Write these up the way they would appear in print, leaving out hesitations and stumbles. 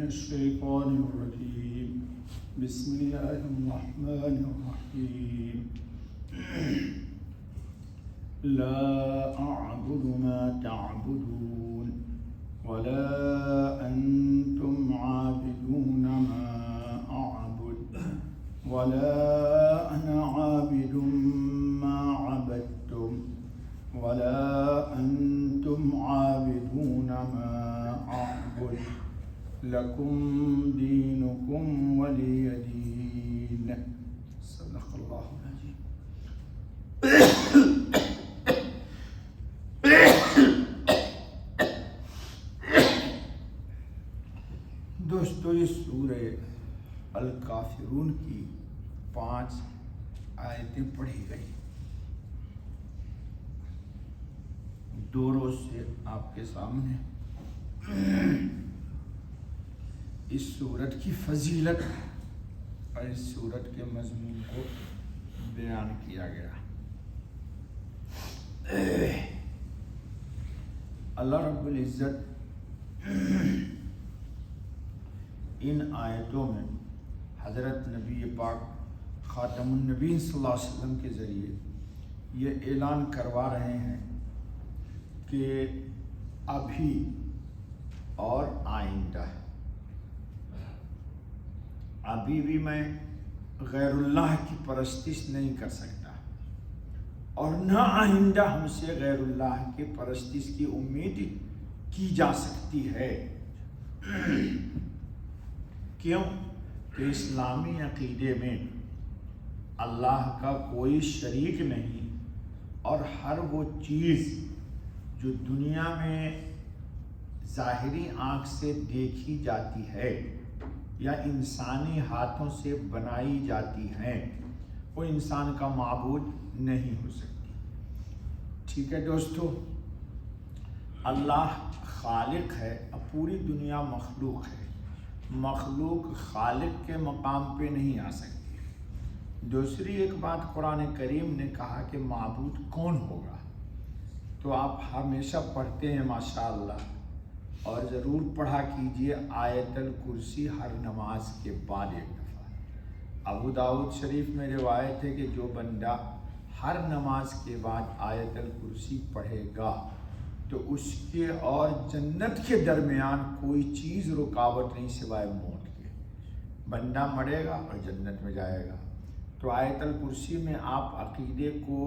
الشيطان الرجيم بسم الله الرحمن الرحيم لا أعبد ما تعبدون ولا أنتم عابدون ما أعبد ولا أنا عابد ما عبدتم ولا أنتم عابدون ما أعبد لكم دينكم ولي دين صدق الله العظيم. دوستو یہ سورہ الکافرون کی 5 آیتیں پڑھی گئی. 2 روز سے آپ کے سامنے اس سورت کی فضیلت اور اس سورت کے مضمون کو بیان کیا گیا. اللہ رب العزت ان آیتوں میں حضرت نبی پاک خاتم النبیین صلی اللہ علیہ وسلم کے ذریعے یہ اعلان کروا رہے ہیں کہ ابھی اور آئندہ ابھی بھی میں غیر اللہ کی پرستش نہیں کر سکتا اور نہ آئندہ ہم سے غیر اللہ کے پرستش کی امید کی جا سکتی ہے. کیوں کہ اسلامی عقیدے میں اللہ کا کوئی شریک نہیں اور ہر وہ چیز جو دنیا میں ظاہری آنکھ سے دیکھی جاتی ہے یا انسانی ہاتھوں سے بنائی جاتی ہیں وہ انسان کا معبود نہیں ہو سکتی. ٹھیک ہے دوستو، اللہ خالق ہے، اب پوری دنیا مخلوق ہے. مخلوق خالق کے مقام پہ نہیں آ سکتی. دوسری ایک بات قرآن کریم نے کہا کہ معبود کون ہوگا، تو آپ ہمیشہ پڑھتے ہیں ماشاءاللہ اور ضرور پڑھا کیجئے آیت الکرسی ہر نماز کے بعد ایک دفعہ. ابو داؤد شریف میں روایت ہے کہ جو بندہ ہر نماز کے بعد آیت الکرسی پڑھے گا تو اس کے اور جنت کے درمیان کوئی چیز رکاوٹ نہیں سوائے موت کے. بندہ مرے گا اور جنت میں جائے گا. تو آیت الکرسی میں آپ عقیدے کو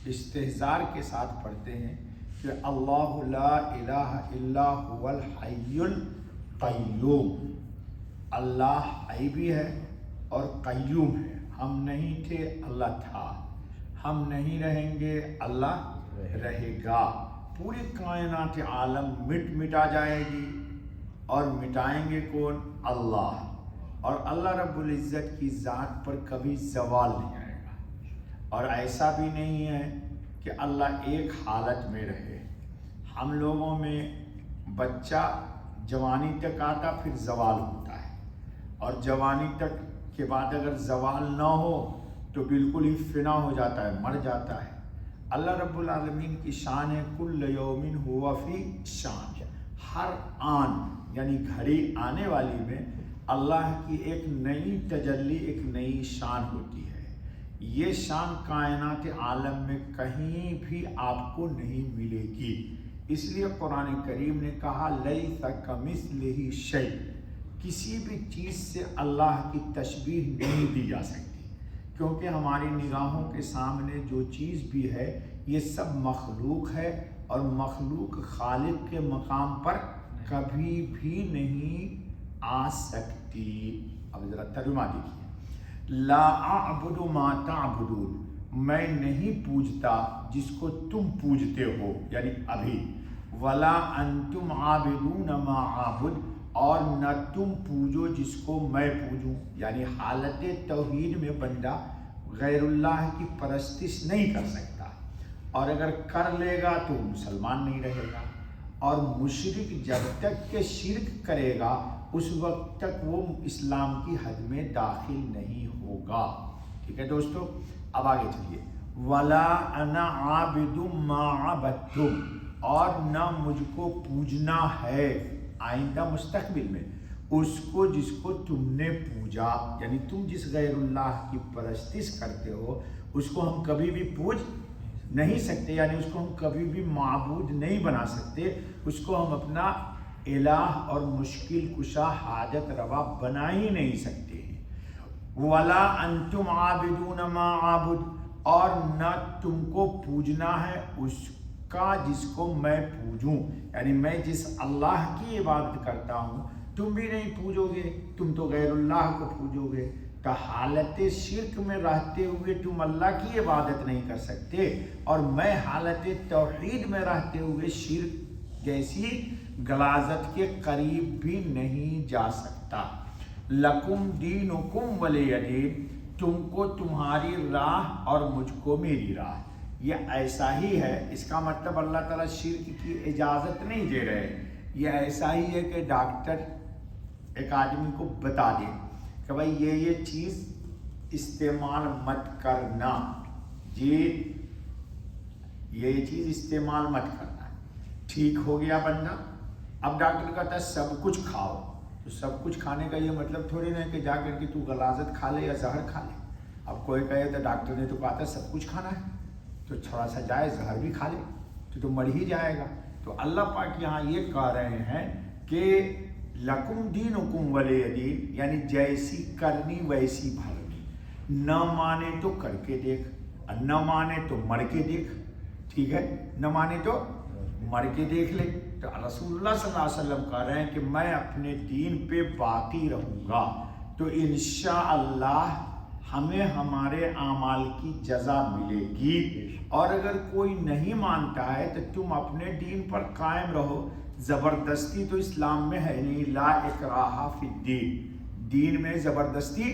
استحضار کے ساتھ پڑھتے ہیں کہ اللہ لا الہ الا هو الحی القیوم. اللہ حی بھی ہے اور قیوم ہے. ہم نہیں تھے، اللہ تھا. ہم نہیں رہیں گے، اللہ رہے گا. پوری کائنات عالم مٹا جائے گی اور مٹائیں گے کون؟ اللہ. اور اللہ رب العزت کی ذات پر کبھی زوال نہیں آئے گا. اور ایسا بھی نہیں ہے کہ اللہ ایک حالت میں رہے. ہم لوگوں میں بچہ جوانی تک آتا پھر زوال ہوتا ہے، اور جوانی تک کے بعد اگر زوال نہ ہو تو بالکل ہی فنا ہو جاتا ہے، مر جاتا ہے. اللہ رب العالمین کی شان ہے کل یوم ہوا فی شان. ہر آن یعنی گھڑی آنے والی میں اللہ کی ایک نئی تجلی، ایک نئی شان ہوتی ہے. یہ شان کائنات عالم میں کہیں بھی آپ کو نہیں ملے گی. اس لیے قرآن کریم نے کہا لیس کمثلہ شیء، کسی بھی چیز سے اللہ کی تشبیہ نہیں دی جا سکتی، کیونکہ ہماری نگاہوں کے سامنے جو چیز بھی ہے یہ سب مخلوق ہے اور مخلوق خالق کے مقام پر کبھی بھی نہیں آ سکتی. اب ذرا ترجمہ دیکھیے. لا اعبد ما تعبدون، میں نہیں پوجتا جس کو تم پوجتے ہو یعنی ابھی. ولا انتم عابدون ما اعبد، اور نہ تم پوجو جس کو میں پوجوں. یعنی حالت توحید میں بندہ غیر اللہ کی پرستش نہیں کر سکتا، اور اگر کر لے گا تو مسلمان نہیں رہے گا. اور مشرک جب تک کہ شرک کرے گا اس وقت تک وہ اسلام کی حد میں داخل نہیں ہوگا. ٹھیک ہے دوستو، اب آگے چلیے. ولا انا عابد ما عبدتم، اور نہ مجھ کو پوجنا ہے آئندہ مستقبل میں اس کو جس کو تم نے پوجا، یعنی تم جس غیر اللہ کی پرستش کرتے ہو اس کو ہم کبھی بھی پوج نہیں سکتے، یعنی اس کو ہم کبھی بھی معبود نہیں بنا سکتے، اس کو ہم اپنا الہ اور مشکل کشا حاجت روا بنا ہی نہیں سکتے ہیں۔ وَلَا أَنْتُمْ عَابِدُونَ مَا عَابُدُ، اور نہ تم کو پوجنا ہے اس کا جس کو میں پوجوں، یعنی میں جس اللہ کی عبادت کرتا ہوں تم بھی نہیں پوجو گے، تم تو غیر اللہ کو پوجو گے۔ تو حالت شرک میں رہتے ہوئے تم اللہ کی عبادت نہیں کر سکتے، اور میں حالت توحید میں رہتے ہوئے شرک جیسی غلاظت کے قریب بھی نہیں جا سکتا۔ لکم دینکم ولی دین، تم کو تمہاری راہ اور مجھ کو میری راہ، یہ ایسا ہی ہے۔ اس کا مطلب اللہ تعالیٰ شرک کی اجازت نہیں دے رہے، یہ ایسا ہی ہے کہ ڈاکٹر ایک آدمی کو بتا دے کہ بھائی یہ چیز استعمال مت کرنا، جی یہ چیز استعمال مت کرنا، ٹھیک ہو گیا بندہ۔ اب ڈاکٹر کہتا ہے سب کچھ کھاؤ، تو سب کچھ کھانے کا یہ مطلب تھوڑی نہیں کہ جا کر کے تو غلاظت کھا لے یا زہر کھا لے۔ اب کوئی کہے تو ڈاکٹر نے تو کہا تھا سب کچھ کھانا ہے، تو تھوڑا سا جائے زہر بھی کھا لے تو مر ہی جائے گا۔ تو اللہ پاک یہاں یہ کہہ رہے ہیں کہ لکم دینکم ولی دین، یعنی جیسی کرنی ویسی بھرنی، نہ مانے تو کر کے دیکھ، نہ مانے تو مر کے دیکھ، ٹھیک ہے، نہ مانے تو مر کے دیکھ لے۔ تو رسول اللہ صلی اللہ علیہ وسلم کہہ رہے ہیں کہ میں اپنے دین پہ باقی رہوں گا تو انشاءاللہ ہمیں ہمارے اعمال کی جزا ملے گی، اور اگر کوئی نہیں مانتا ہے تو تم اپنے دین پر قائم رہو۔ زبردستی تو اسلام میں ہے نہیں، لا اکراہ فی الدین، دین میں زبردستی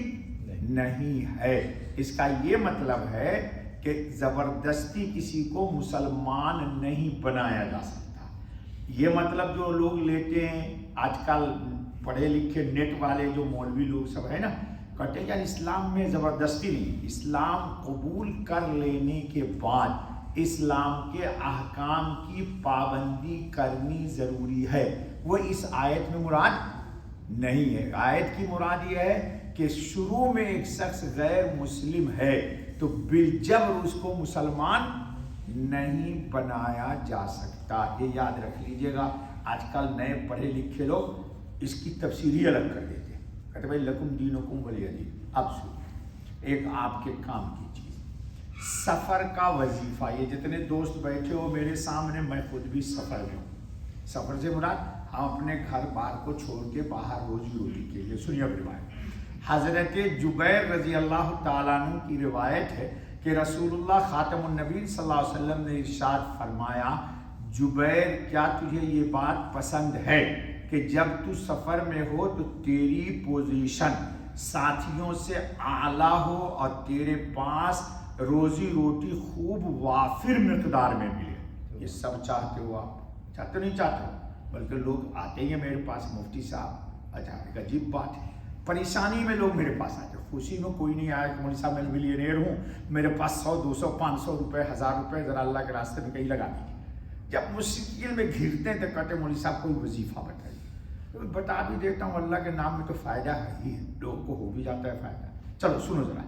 نہیں ہے۔ اس کا یہ مطلب ہے کہ زبردستی کسی کو مسلمان نہیں بنایا جا سکتا۔ یہ مطلب جو لوگ لیتے ہیں آج کل پڑھے لکھے نیٹ والے جو مولوی لوگ سب ہے نا، کہتے ہیں کہ اسلام میں زبردستی نہیں، اسلام قبول کر لینے کے بعد اسلام کے احکام کی پابندی کرنی ضروری ہے۔ وہ اس آیت میں مراد نہیں ہے۔ آیت کی مراد یہ ہے کہ شروع میں ایک شخص غیر مسلم ہے تو بالجبر اس کو مسلمان نہیں بنایا جا سکتا۔ یہ یاد رکھ لیجئے گا، آج کل نئے پڑھے لکھے لوگ اس کی تفسیر ہی الگ کر دیتے ہیں، کہتے بھائی لکم دینکم ولی دین۔ اب سنو ایک آپ کے کام کی چیز، سفر کا وظیفہ۔ یہ جتنے دوست بیٹھے ہو میرے سامنے، میں خود بھی سفر میں ہوں۔ سفر سے مراد ہم اپنے گھر بار کو چھوڑ کے باہر روزی روٹی کے لیے۔ سنیے روایت حضرت جبیر رضی اللہ تعالیٰ عنہ کی روایت ہے کہ رسول اللہ خاتم النبی صلی اللہ علیہ وسلم نے ارشاد فرمایا، جبیر کیا تجھے یہ بات پسند ہے کہ جب تو سفر میں ہو تو تیری پوزیشن ساتھیوں سے اعلیٰ ہو اور تیرے پاس روزی روٹی خوب وافر مقدار میں ملے؟ یہ سب چاہتے ہو آپ؟ چاہتے نہیں چاہتے ہو؟ بلکہ لوگ آتے ہیں میرے پاس، مفتی صاحب اچھا ایک عجیب بات ہے، پریشانی میں لوگ میرے پاس آتے ہیں، خوشی میں کوئی نہیں آیا کہ مولوی صاحب میں ملینئر ہوں، میرے پاس 100 200 500 روپے 1000 روپے ذرا اللہ کے راستے میں کہیں لگا دیجیے۔ جب مشکل میں گھرتے ہیں تو کہتے مولوی صاحب کوئی وظیفہ بتائیے۔ تو بتا بھی دیتا ہوں، اللہ کے نام میں تو فائدہ ہے ہی، لوگوں کو ہو بھی جاتا ہے فائدہ۔ چلو سنو ذرا،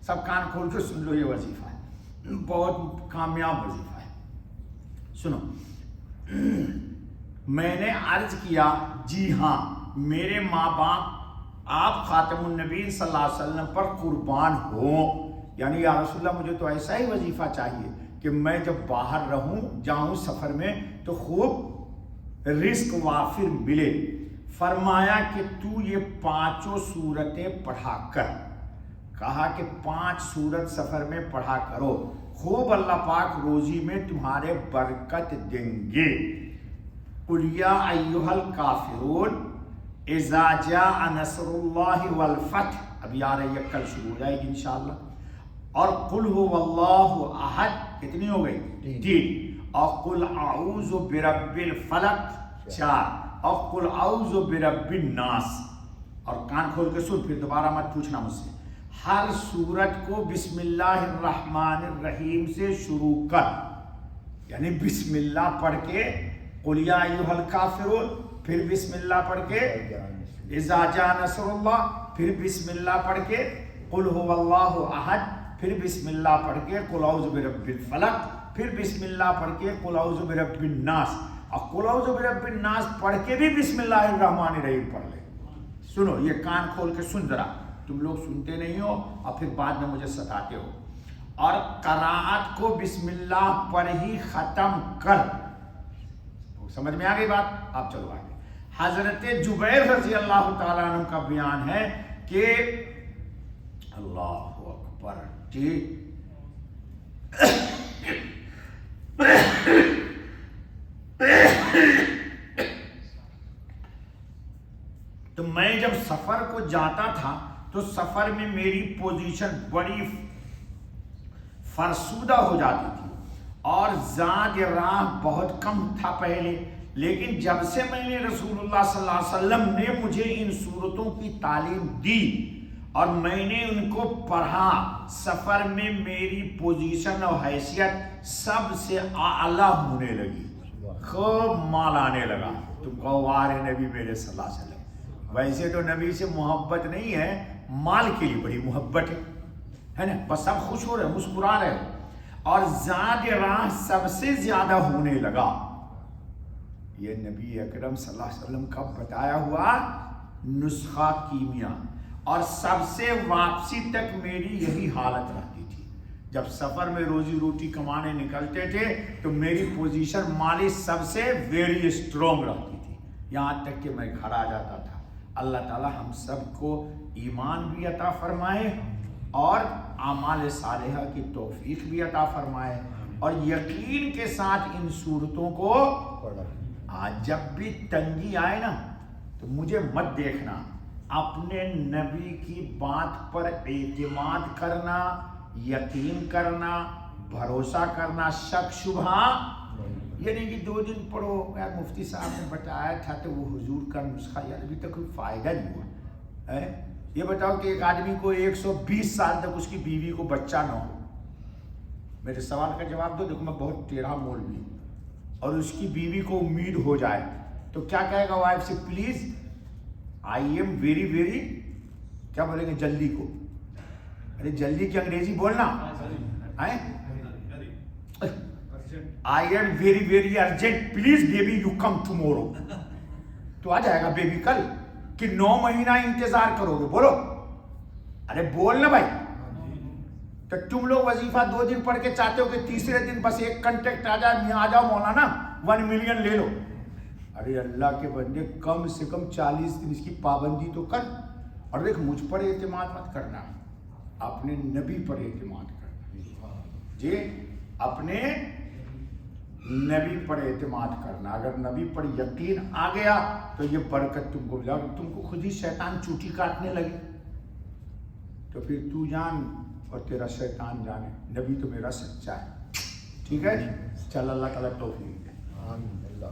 سب کان کھول کے سن لو، یہ وظیفہ ہے، بہت کامیاب وظیفہ ہے۔ سنو، میں نے عرض کیا جی ہاں، میرے ماں باپ آپ خاتم النبی صلی اللہ علیہ وسلم پر قربان ہوں، یعنی یا رسول اللہ مجھے تو ایسا ہی وظیفہ چاہیے کہ میں جب باہر رہوں جاؤں سفر میں تو خوب رزق وافر ملے۔ فرمایا کہ تو یہ 5 سورتیں پڑھا کر، کہا کہ 5 سورت سفر میں پڑھا کرو، خوب اللہ پاک روزی میں تمہارے برکت دیں گے۔ قل یا ایھا الکافرون اذا جاء نصر اللہ والفتح، اب آ رہی ہے، کل شروع ہو جائے گی انشاءاللہ۔ اور قل هو اللہ احد، کتنی ہو گئی؟ 3۔ اور قل اعوذ برب الفلق 4، اور قل اعوذ برب الناس۔ اور کان کھول کے سن، پھر دوبارہ مت پوچھنا مجھ سے۔ ہر سورت کو بسم اللہ الرحمن الرحیم سے شروع کر، یعنی بسم اللہ پڑھ کے قل یا ایھا الکافرون پھر بسم اللہ پڑھ کے اذا جاء نصر اللہ، پھر بسم اللہ پڑھ کے قل هو اللہ احد، پھر بسم اللہ پڑھ کے قل اعوذ برب الفلق، پھر بسم اللہ پڑھ کے قل اعوذ برب الناس، اور قل اعوذ برب الناس پڑھ کے بھی بسم اللہ الرحمن الرحیم پڑھ لے۔ سنو، یہ کان کھول کے سن ذرا، تم لوگ سنتے نہیں ہو اور پھر بعد میں مجھے ستاتے ہو۔ اور قرائت کو بسم اللہ پر ہی ختم کر۔ سمجھ میں آ گئی بات؟ آپ چلو آگے۔ حضرت جبیر رضی اللہ تعالیٰ عنہ کا بیان ہے کہ اللہ اکبر جی، تو میں جب سفر کو جاتا تھا تو سفر میں میری پوزیشن بڑی فرسودہ ہو جاتی تھی اور زاد راہ بہت کم تھا پہلے، لیکن جب سے میں نے رسول اللہ صلی اللہ علیہ وسلم نے مجھے ان صورتوں کی تعلیم دی اور میں نے ان کو پڑھا، سفر میں میری پوزیشن اور حیثیت سب سے اعلیٰ ہونے لگی، خوب مال آنے لگا۔ تم کہو وار نبی میرے صلی اللہ علیہ وسلم، ویسے تو نبی سے محبت نہیں ہے، مال کے لیے بڑی محبت ہے نا، بس سب خوش ہو رہے مسکرا رہے، اور زاد راہ سب سے زیادہ ہونے لگا۔ یہ نبی اکرم صلی اللہ علیہ وسلم کا بتایا ہوا نسخہ کیمیا، اور سب سے واپسی تک میری یہی حالت رہتی تھی۔ جب سفر میں روزی روٹی کمانے نکلتے تھے تو میری پوزیشن مالی سب سے ویری اسٹرانگ رہتی تھی، یہاں تک کہ میں گھر آ جاتا تھا۔ اللہ تعالی ہم سب کو ایمان بھی عطا فرمائے اور اعمال صالحہ کی توفیق بھی عطا فرمائے، اور یقین کے ساتھ ان صورتوں کو جب بھی تنگی آئے نا تو مجھے مت دیکھنا، اپنے نبی کی بات پر اعتماد کرنا، یقین کرنا، بھروسہ کرنا، شک شبہ یہ نہیں کہ 2 دن پڑھو یار مفتی صاحب نے بتایا تھا تو وہ حضور کا نسخہ، یار ابھی تک کوئی فائدہ نہیں ہوا ہے۔ یہ بتاؤ کہ ایک آدمی کو 120 سال تک اس کی بیوی کو بچہ نہ ہو، میرے سوال کا جواب دو، دیکھو میں بہت ٹیڑھا مولوی ہوں، اور اس کی بیوی کو امید ہو جائے تو کیا کہے گا وائف سے؟ Please I am very very, کیا بولیں گے جلدی کو؟ ارے جلدی کی انگریزی بولنا، I am very very urgent, please baby you come tomorrow, تو آ جائے گا بیبی کل، کہ 9 مہینہ انتظار کرو گے؟ بولو، ارے بولنا بھائی۔ تو تم لوگ وظیفہ 2 دن پڑھ کے چاہتے ہو کہ تیسرے دن بس ایک کنٹیکٹ آ جائے، میں آ جاؤ مولانا 1 ملین لے لو۔ ارے اللہ کے بندے، کم سے کم 40 دن اس کی پابندی تو کر۔ اور دیکھ، مجھ پر اعتماد مت کرنا، اپنے نبی پر اعتماد کرنا جی، اپنے نبی پر اعتماد کرنا۔ اگر نبی پر یقین آ گیا تو یہ برکت تم کو ملا۔ تم کو خود ہی شیطان چوٹی کاٹنے لگے تو پھر تو جان اور تیرا شیطان جانے، نبی تو میرا سچا ہے۔ ٹھیک ہے، چل اللہ تعالیٰ توفیق دے۔ آمین اللہ۔